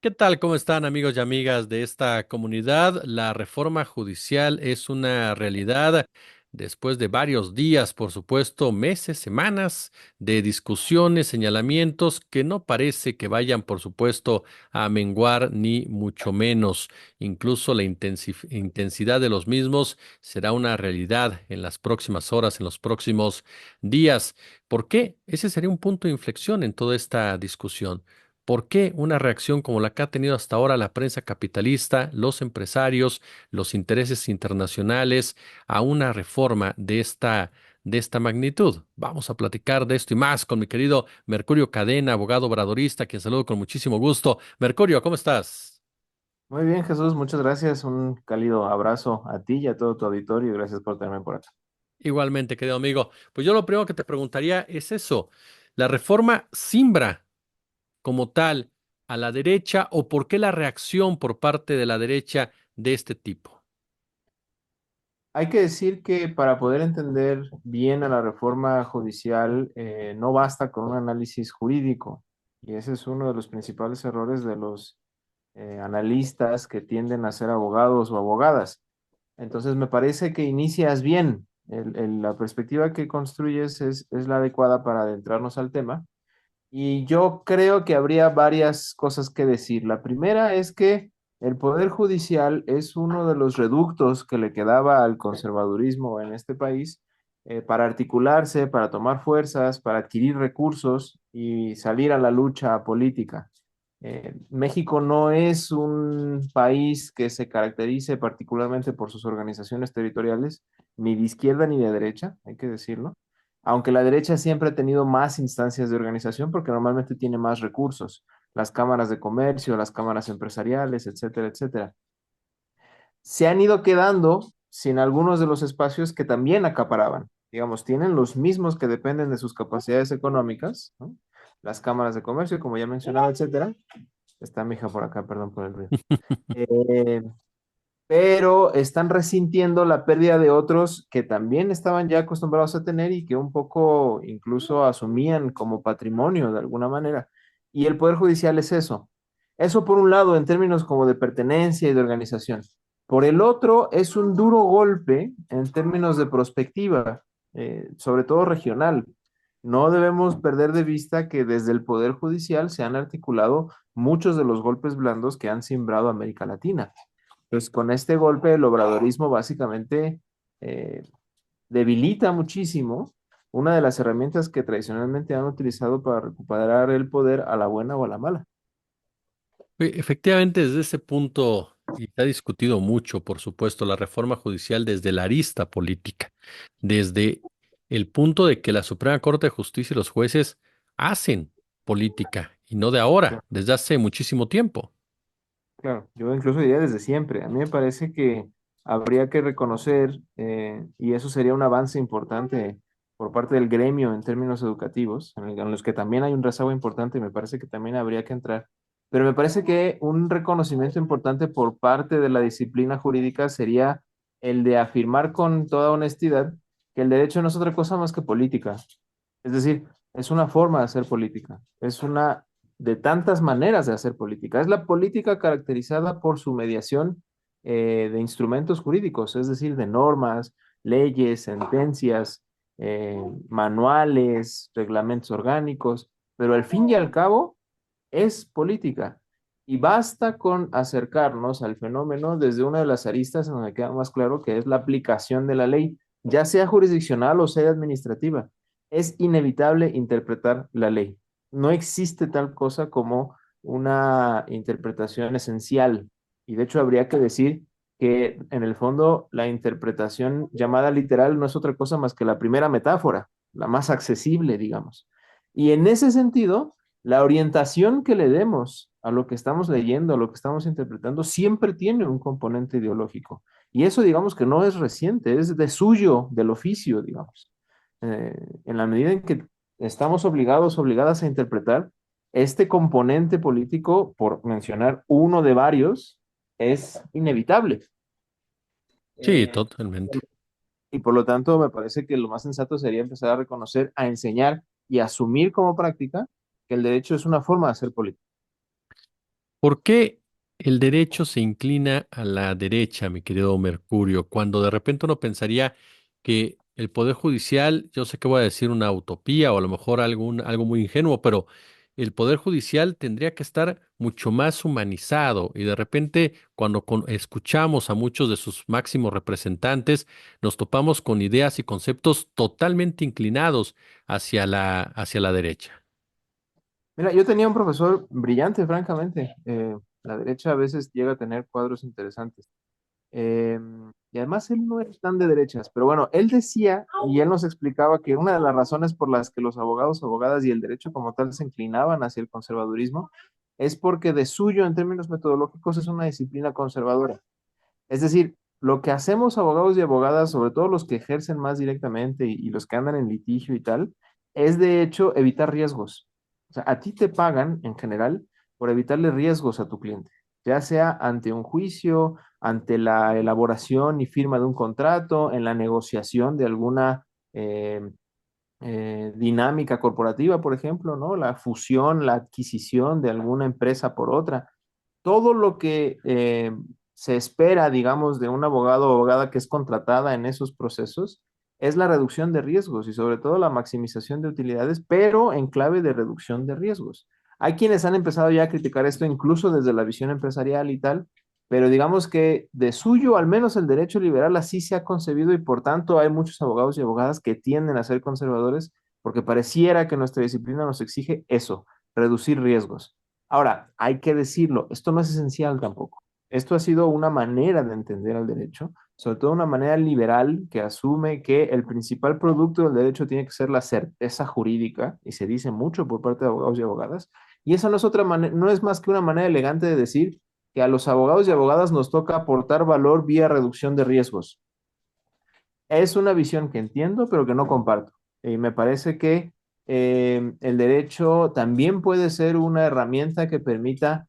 ¿Qué tal? ¿Cómo están amigos y amigas de esta comunidad? La reforma judicial es una realidad después de varios días, por supuesto, meses, semanas de discusiones, señalamientos que no parece que vayan, por supuesto, a menguar ni mucho menos. Incluso la intensidad de los mismos será una realidad en las próximas horas, en los próximos días. ¿Por qué? Ese sería un punto de inflexión en toda esta discusión. ¿Por qué una reacción como la que ha tenido hasta ahora la prensa capitalista, los empresarios, los intereses internacionales a una reforma de esta magnitud? Vamos a platicar de esto y más con mi querido Mercurio Cadena, abogado obradorista, quien saludo con muchísimo gusto. Mercurio, ¿cómo estás? Muy bien, Jesús, muchas gracias. Un cálido abrazo a ti y a todo tu auditorio. Gracias por tenerme por acá. Igualmente, querido amigo. Pues yo lo primero que te preguntaría es eso. ¿La reforma simbra como tal a la derecha o por qué la reacción por parte de la derecha de este tipo? Hay que decir que para poder entender bien a la reforma judicial, no basta con un análisis jurídico. Y ese es uno de los principales errores de los analistas que tienden a ser abogados o abogadas. Entonces, me parece que inicias bien. La perspectiva que construyes es la adecuada para adentrarnos al tema. Y yo creo que habría varias cosas que decir. La primera es que el Poder Judicial es uno de los reductos que le quedaba al conservadurismo en este país para articularse, para tomar fuerzas, para adquirir recursos y salir a la lucha política. México no es un país que se caracterice particularmente por sus organizaciones territoriales, ni de izquierda ni de derecha, hay que decirlo, aunque la derecha siempre ha tenido más instancias de organización porque normalmente tiene más recursos, las cámaras de comercio, las cámaras empresariales, etcétera, etcétera. Se han ido quedando sin algunos de los espacios que también acaparaban. Digamos, tienen los mismos que dependen de sus capacidades económicas, ¿no? Las cámaras de comercio, como ya mencionaba, etcétera. Está mi hija por acá, perdón por el ruido. Eh, pero están resintiendo la pérdida de otros que también estaban ya acostumbrados a tener y que un poco incluso asumían como patrimonio de alguna manera. Y el Poder Judicial es eso. Eso por un lado en términos como de pertenencia y de organización. Por el otro es un duro golpe en términos de prospectiva, sobre todo regional. No debemos perder de vista que desde el Poder Judicial se han articulado muchos de los golpes blandos que han simbrado América Latina. Pues con este golpe el obradorismo básicamente eh, debilita muchísimo una de las herramientas que tradicionalmente han utilizado para recuperar el poder a la buena o a la mala. Efectivamente, desde ese punto, y se ha discutido mucho, por supuesto, la reforma judicial desde la arista política, desde el punto de que la Suprema Corte de Justicia y los jueces hacen política, y no de ahora, desde hace muchísimo tiempo. Claro, yo incluso diría desde siempre. A mí me parece que habría que reconocer, y eso sería un avance importante por parte del gremio en términos educativos, en los que también hay un rezago importante y me parece que también habría que entrar. Pero me parece que un reconocimiento importante por parte de la disciplina jurídica sería el de afirmar con toda honestidad que el derecho no es otra cosa más que política. Es decir, es una forma de hacer política, es una de tantas maneras de hacer política. Es la política caracterizada por su mediación de instrumentos jurídicos, es decir, de normas, leyes, sentencias, manuales, reglamentos orgánicos, pero al fin y al cabo es política. Y basta con acercarnos al fenómeno desde una de las aristas en donde queda más claro que es la aplicación de la ley, ya sea jurisdiccional o sea administrativa. Es inevitable interpretar la ley. No existe tal cosa como una interpretación esencial. Y de hecho habría que decir que en el fondo la interpretación llamada literal no es otra cosa más que la primera metáfora, la más accesible, digamos. Y en ese sentido, la orientación que le demos a lo que estamos leyendo, a lo que estamos interpretando, siempre tiene un componente ideológico. Y eso, digamos que no es reciente, es de suyo, del oficio, digamos. En la medida en que estamos obligados, obligadas a interpretar, este componente político, por mencionar uno de varios, es inevitable. Sí, Eh, totalmente. y por lo tanto, me parece que lo más sensato sería empezar a reconocer, a enseñar y asumir como práctica que el derecho es una forma de hacer política. ¿Por qué el derecho se inclina a la derecha, mi querido Mercurio, cuando de repente uno pensaría que el Poder Judicial, yo sé que voy a decir una utopía o a lo mejor algo muy ingenuo, pero el Poder Judicial tendría que estar mucho más humanizado y de repente cuando escuchamos a muchos de sus máximos representantes, nos topamos con ideas y conceptos totalmente inclinados hacia la derecha. Mira, yo tenía un profesor brillante, francamente. La derecha a veces llega a tener cuadros interesantes. Eh, y además él no es tan de derechas, pero bueno, él decía y él nos explicaba que una de las razones por las que los abogados, abogadas y el derecho como tal se inclinaban hacia el conservadurismo es porque de suyo, en términos metodológicos, es una disciplina conservadora. Es decir, lo que hacemos abogados y abogadas, sobre todo los que ejercen más directamente y los que andan en litigio y tal, es de hecho evitar riesgos. O sea, a ti te pagan en general por evitarle riesgos a tu cliente, ya sea ante un juicio, ante la elaboración y firma de un contrato, en la negociación de alguna dinámica corporativa, por ejemplo, ¿no? La fusión, la adquisición de alguna empresa por otra todo lo que se espera, digamos, de un abogado o abogada que es contratada en esos procesos es la reducción de riesgos y sobre todo la maximización de utilidades, pero en clave de reducción de riesgos. Hay quienes han empezado ya a criticar esto incluso desde la visión empresarial y tal, pero digamos que de suyo, al menos el derecho liberal así se ha concebido y por tanto hay muchos abogados y abogadas que tienden a ser conservadores porque pareciera que nuestra disciplina nos exige eso, reducir riesgos. Ahora, hay que decirlo, esto no es esencial tampoco. Esto ha sido una manera de entender al derecho, sobre todo una manera liberal que asume que el principal producto del derecho tiene que ser la certeza jurídica, y se dice mucho por parte de abogados y abogadas, y eso no es otra manera, no es más que una manera elegante de decir que a los abogados y abogadas nos toca aportar valor vía reducción de riesgos. Es una visión que entiendo, pero que no comparto. Y me parece que el derecho también puede ser una herramienta que permita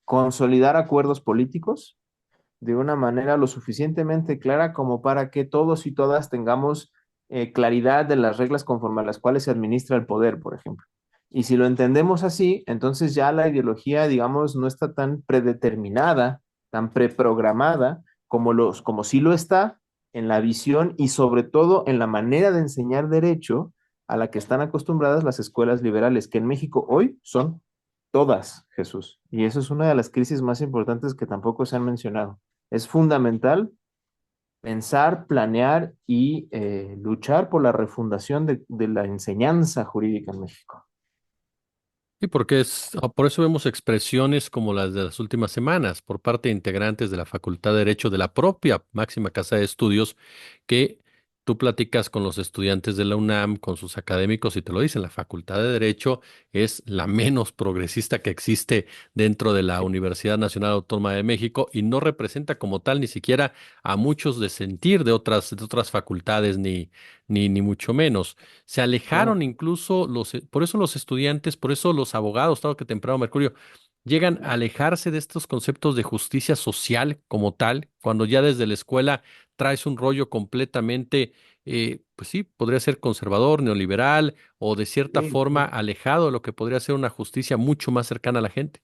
consolidar acuerdos políticos de una manera lo suficientemente clara como para que todos y todas tengamos claridad de las reglas conforme a las cuales se administra el poder, por ejemplo. Y si lo entendemos así, entonces ya la ideología, digamos, no está tan predeterminada, tan preprogramada como sí lo está en la visión y sobre todo en la manera de enseñar derecho a la que están acostumbradas las escuelas liberales, que en México hoy son todas, Jesús. Y eso es una de las crisis más importantes que tampoco se han mencionado. Es fundamental pensar, planear y luchar por la refundación de la enseñanza jurídica en México. Sí, porque por eso vemos expresiones como las de las últimas semanas por parte de integrantes de la Facultad de Derecho de la propia máxima casa de estudios que tú platicas con los estudiantes de la UNAM, con sus académicos y te lo dicen, la Facultad de Derecho es la menos progresista que existe dentro de la Universidad Nacional Autónoma de México y no representa como tal ni siquiera a muchos de sentir de otras facultades ni mucho menos. Se alejaron Bueno, incluso por eso los estudiantes, por eso los abogados, tarde que temprano, Mercurio, llegan a alejarse de estos conceptos de justicia social como tal, cuando ya desde la escuela traes un rollo completamente, pues sí, podría ser conservador, neoliberal o de cierta sí, forma sí. alejado de lo que podría ser una justicia mucho más cercana a la gente.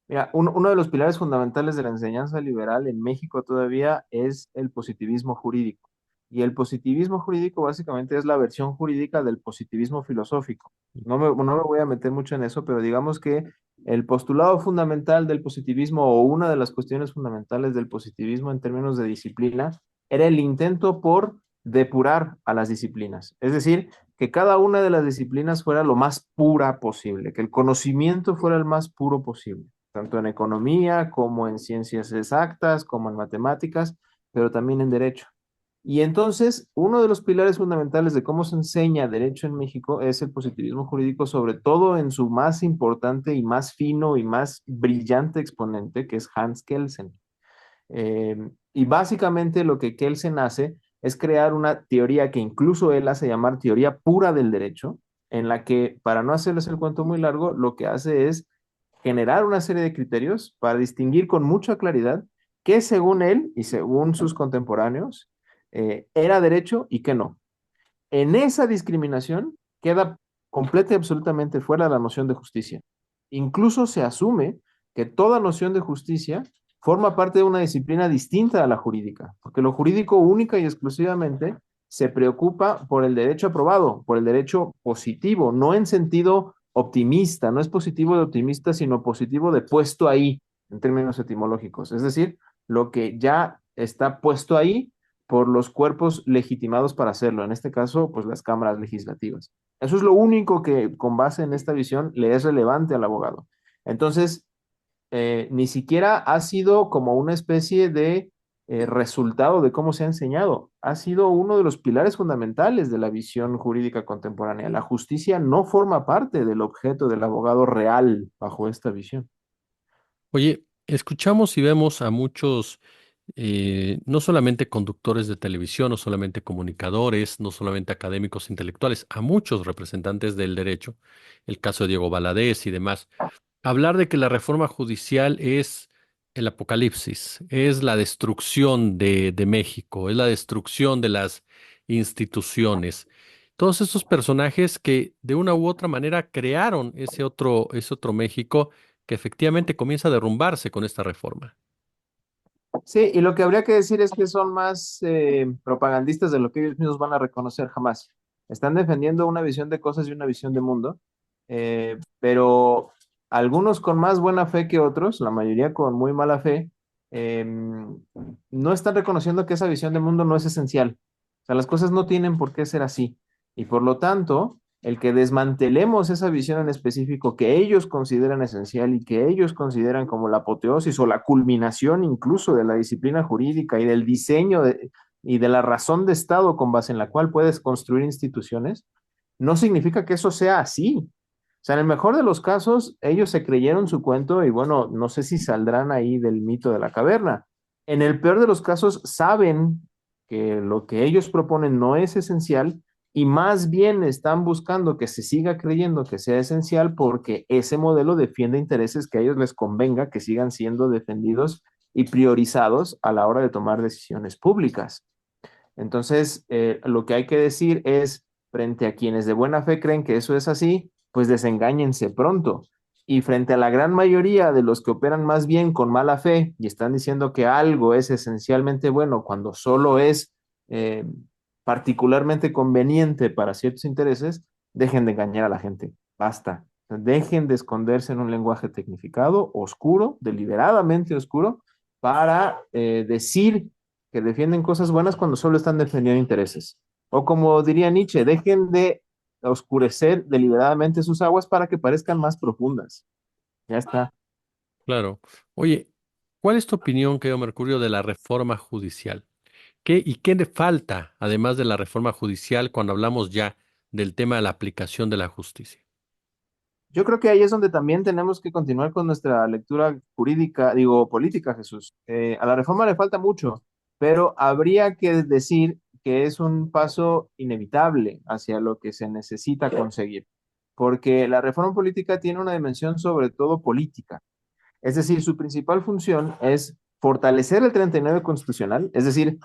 Mira, uno de los pilares fundamentales de la enseñanza liberal en México todavía es el positivismo jurídico. Y el positivismo jurídico básicamente es la versión jurídica del positivismo filosófico. No me voy a meter mucho en eso, pero digamos que el postulado fundamental del positivismo o una de las cuestiones fundamentales del positivismo en términos de disciplina era el intento por depurar a las disciplinas. Es decir, que cada una de las disciplinas fuera lo más pura posible, que el conocimiento fuera el más puro posible tanto en economía como en ciencias exactas, como en matemáticas, pero también en derecho. Y entonces, uno de los pilares fundamentales de cómo se enseña derecho en México es el positivismo jurídico, sobre todo en su más importante y más fino y más brillante exponente, que es Hans Kelsen. Y básicamente lo que Kelsen hace es crear una teoría que incluso él hace llamar teoría pura del derecho, en la que, para no hacerles el cuento muy largo, lo que hace es generar una serie de criterios para distinguir con mucha claridad qué según él y según sus contemporáneos era derecho y qué no. En esa discriminación queda completa y absolutamente fuera la noción de justicia. Incluso se asume que toda noción de justicia forma parte de una disciplina distinta a la jurídica, porque lo jurídico única y exclusivamente se preocupa por el derecho aprobado, por el derecho positivo, no en sentido optimista, no es positivo de optimista, sino positivo de puesto ahí, en términos etimológicos. Es decir, lo que ya está puesto ahí por los cuerpos legitimados para hacerlo, en este caso, pues las cámaras legislativas. Eso es lo único que, con base en esta visión, le es relevante al abogado. Entonces, ni siquiera ha sido como una especie de resultado de cómo se ha enseñado. Ha sido uno de los pilares fundamentales de la visión jurídica contemporánea. La justicia no forma parte del objeto del abogado real bajo esta visión. Oye, escuchamos y vemos a muchos, no solamente conductores de televisión, no solamente comunicadores, no solamente académicos intelectuales, a muchos representantes del derecho, el caso de Diego Valadez y demás, hablar de que la reforma judicial es el apocalipsis, es la destrucción de México, es la destrucción de las instituciones. Todos estos personajes que de una u otra manera crearon ese otro México que efectivamente comienza a derrumbarse con esta reforma. Sí, y lo que habría que decir es que son más propagandistas de lo que ellos mismos van a reconocer jamás. Están defendiendo una visión de cosas y una visión de mundo, pero algunos con más buena fe que otros, la mayoría con muy mala fe, no están reconociendo que esa visión de mundo no es esencial. O sea, las cosas no tienen por qué ser así. Y por lo tanto, el que desmantelemos esa visión en específico que ellos consideran esencial y que ellos consideran como la apoteosis o la culminación incluso de la disciplina jurídica y del diseño y de la razón de Estado con base en la cual puedes construir instituciones, no significa que eso sea así. O sea, en el mejor de los casos, ellos se creyeron su cuento y bueno, no sé si saldrán ahí del mito de la caverna. En el peor de los casos, saben que lo que ellos proponen no es esencial y más bien están buscando que se siga creyendo que sea esencial porque ese modelo defiende intereses que a ellos les convenga que sigan siendo defendidos y priorizados a la hora de tomar decisiones públicas. Entonces, lo que hay que decir es, frente a quienes de buena fe creen que eso es así, pues desengáñense pronto. Y frente a la gran mayoría de los que operan más bien con mala fe y están diciendo que algo es esencialmente bueno cuando solo es eh, particularmente conveniente para ciertos intereses, dejen de engañar a la gente. Basta. Dejen de esconderse en un lenguaje tecnificado, oscuro, deliberadamente oscuro, para decir que defienden cosas buenas cuando solo están defendiendo intereses. O como diría Nietzsche, dejen de oscurecer deliberadamente sus aguas para que parezcan más profundas. Ya está. Claro. Oye, ¿cuál es tu opinión, querido Mercurio, de la reforma judicial? ¿Qué y qué le falta, además de la reforma judicial, cuando hablamos ya del tema de la aplicación de la justicia? Yo creo que ahí es donde también tenemos que continuar con nuestra lectura jurídica, digo, política, Jesús. A la reforma le falta mucho, pero habría que decir que es un paso inevitable hacia lo que se necesita conseguir, porque la reforma política tiene una dimensión sobre todo política. Es decir, su principal función es fortalecer el 39 constitucional, es decir,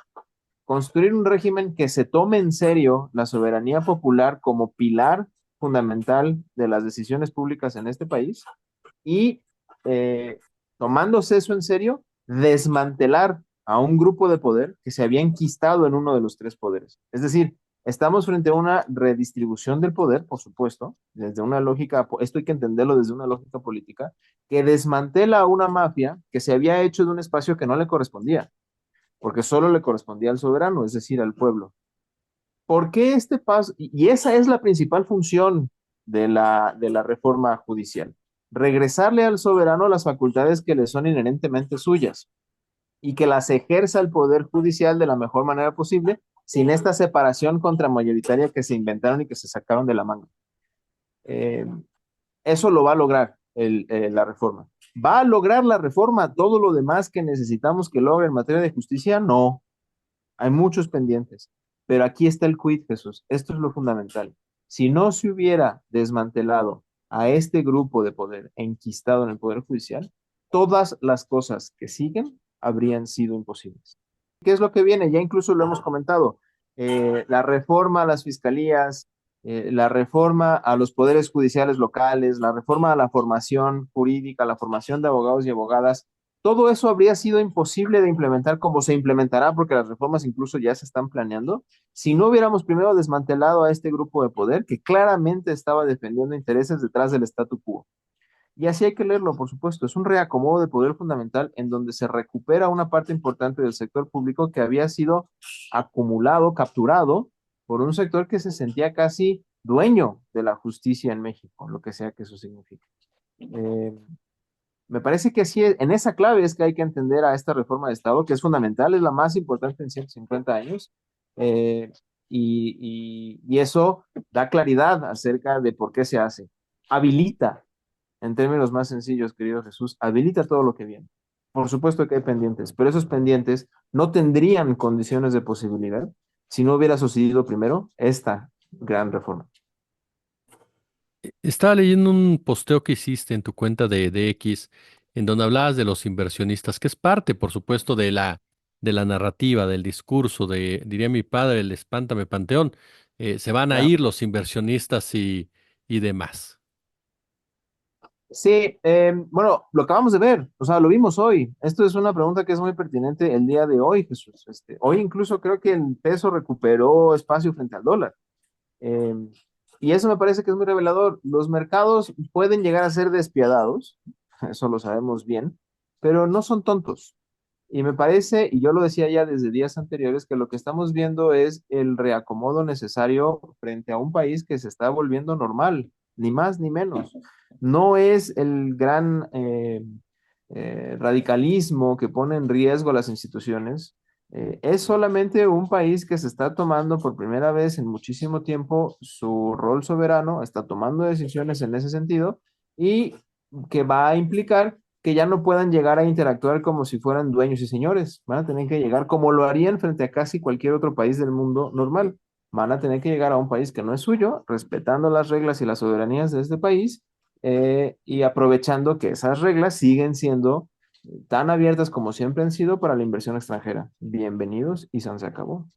construir un régimen que se tome en serio la soberanía popular como pilar fundamental de las decisiones públicas en este país y tomándose eso en serio, desmantelar a un grupo de poder que se había enquistado en uno de los tres poderes. Es decir, estamos frente a una redistribución del poder, por supuesto, desde una lógica, esto hay que entenderlo desde una lógica política, que desmantela a una mafia que se había hecho de un espacio que no le correspondía, porque solo le correspondía al soberano, es decir, al pueblo. ¿Por qué este paso? Y esa es la principal función de la reforma judicial. Regresarle al soberano las facultades que le son inherentemente suyas y que las ejerza el Poder Judicial de la mejor manera posible, sin esta separación contramayoritaria que se inventaron y que se sacaron de la manga. Eh, Eso lo va a lograr la reforma. ¿Va a lograr la reforma todo lo demás que necesitamos que logre en materia de justicia? No, hay muchos pendientes, pero aquí está el quid, Jesús. Esto es lo fundamental. Si no se hubiera desmantelado a este grupo de poder enquistado en el Poder Judicial, todas las cosas que siguen habrían sido imposibles. ¿Qué es lo que viene? Ya incluso lo hemos comentado. La reforma a las fiscalías, la reforma a los poderes judiciales locales, la reforma a la formación jurídica, la formación de abogados y abogadas, todo eso habría sido imposible de implementar como se implementará, porque las reformas incluso ya se están planeando, si no hubiéramos primero desmantelado a este grupo de poder que claramente estaba defendiendo intereses detrás del statu quo. Y así hay que leerlo, por supuesto. Es un reacomodo de poder fundamental en donde se recupera una parte importante del sector público que había sido acumulado, capturado por un sector que se sentía casi dueño de la justicia en México, lo que sea que eso signifique. Eh, Me parece que así en esa clave es que hay que entender a esta reforma de Estado, que es fundamental, es la más importante en 150 años, eh, y eso da claridad acerca de por qué se hace. Habilita en términos más sencillos, querido Jesús, habilita todo lo que viene. Por supuesto que hay pendientes, pero esos pendientes no tendrían condiciones de posibilidad si no hubiera sucedido primero esta gran reforma. Estaba leyendo un posteo que hiciste en tu cuenta de X, en donde hablabas de los inversionistas, que es parte, por supuesto, de la narrativa, del discurso, diría mi padre, el espántame panteón. Se van a Claro. ir los inversionistas y demás. Sí, bueno, lo acabamos de ver, o sea, lo vimos hoy. Esto es una pregunta que es muy pertinente el día de hoy, Jesús. Hoy incluso creo que el peso recuperó espacio frente al dólar. Eh, y eso me parece que es muy revelador. Los mercados pueden llegar a ser despiadados, eso lo sabemos bien, pero no son tontos. Y me parece, y yo lo decía ya desde días anteriores, que lo que estamos viendo es el reacomodo necesario frente a un país que se está volviendo normal, ni más ni menos. No es el gran radicalismo que pone en riesgo las instituciones, es solamente un país que se está tomando por primera vez en muchísimo tiempo su rol soberano, está tomando decisiones en ese sentido y que va a implicar que ya no puedan llegar a interactuar como si fueran dueños y señores. Van a tener que llegar como lo harían frente a casi cualquier otro país del mundo normal. Van a tener que llegar a un país que no es suyo, respetando las reglas y las soberanías de este país y aprovechando que esas reglas siguen siendo tan abiertas como siempre han sido para la inversión extranjera. Bienvenidos y se acabó.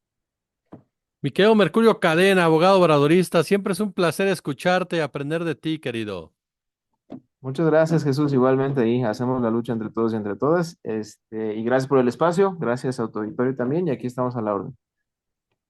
Mi querido Mercurio Cadena, abogado obradorista, siempre es un placer escucharte y aprender de ti, querido. Muchas gracias, Jesús. Igualmente ahí hacemos la lucha entre todos y entre todas. Y gracias por el espacio, gracias a tu auditorio también, y aquí estamos a la orden.